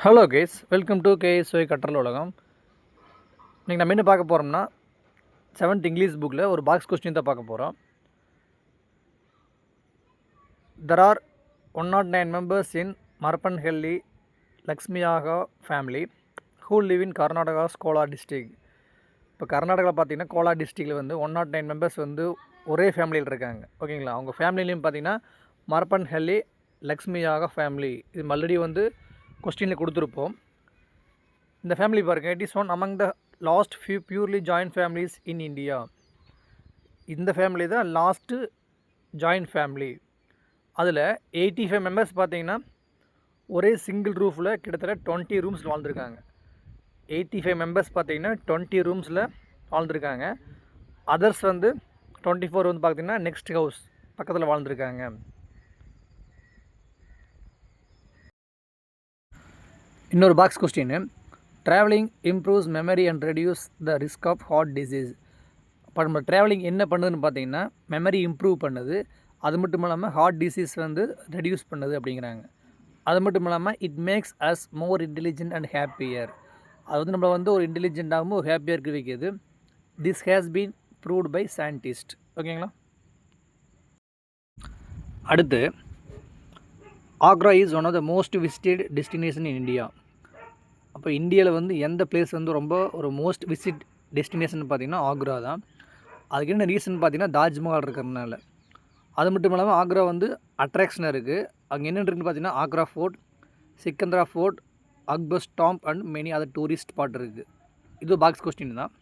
Hello case, welcome to KSY கற்றல் உலகம். இன்றைக்கி நம்ம என்ன பார்க்க போகிறோம்னா 7th இங்கிலீஷ் புக்கில் ஒரு பாக்ஸ் கொஸ்டின் தான் பார்க்க போகிறோம். There are 109 members in Marappanhalli லக்ஷ்மியாக family who live in Karnataka's Kolar district. இப்போ கர்நாடகாவில் பார்த்தீங்கன்னா கோலார் டிஸ்ட்ரிக்டில் வந்து 109 members வந்து ஒரே ஃபேமிலியில் இருக்காங்க. ஓகேங்களா? அவங்க ஃபேமிலிலையும் பார்த்தீங்கன்னா மரப்பன்ஹள்ளி லக்ஷ்மியாக ஃபேமிலி இது ஆல்ரெடி வந்து கொஸ்டினில் கொடுத்துருப்போம். இந்த ஃபேமிலி பாருங்கள், it is one among the last few purely joint families in India. இந்த ஃபேமிலி தான் லாஸ்ட்டு ஜாயின்ட் ஃபேமிலி. அதில் 85 members பார்த்தீங்கன்னா ஒரே சிங்கிள் ரூஃபில் கிட்டத்தட்ட 20 rooms வாழ்ந்துருக்காங்க. 85 members பார்த்தீங்கன்னா 20 rooms வாழ்ந்துருக்காங்க. அதர்ஸ் வந்து 24 வந்து பார்த்தீங்கன்னா நெக்ஸ்ட் ஹவுஸ் பக்கத்தில் வாழ்ந்துருக்காங்க. இன்னொரு facts question, travelling improves memory and reduce the risk of heart disease. இப்போ நம்ம ட்ராவலிங் என்ன பண்ணுதுன்னு பார்த்தீங்கன்னா மெமரி இம்ப்ரூவ் பண்ணுது, அது மட்டும் இல்லாமல் ஹார்ட் டிசீஸ் வந்து ரெடியூஸ் பண்ணுது அப்படிங்கிறாங்க. அது மட்டும் இல்லாமல் it makes us more intelligent and happier. அது வந்து நம்மளை வந்து ஒரு இன்டெலிஜென்ட்டாகவும் ஒரு ஹாப்பியாக இருக்க வைக்கிது. This has been proved by scientist. ஓகேங்களா? அடுத்து, Agra is one of the most visited destination in India. அப்போ இந்தியாவில் வந்து எந்த பிளேஸ் வந்து ரொம்ப ஒரு மோஸ்ட் விசிட் டெஸ்டினேஷன் பார்த்திங்கன்னா ஆக்ரா தான். அதுக்கு என்ன ரீசன் பார்த்திங்கன்னா தாஜ்மஹால் இருக்கிறதுனால. அது மட்டும் இல்லாமல் ஆக்ரா வந்து அட்ராக்ஷனாக இருக்குது. அங்கே என்னென்னு இருக்குன்னு பார்த்தீங்கன்னா Agra fort, Sikandra fort, Akbar tomb and many other tourist spot இருக்குது. இது பாக்ஸ் கொஸ்டின் தான்.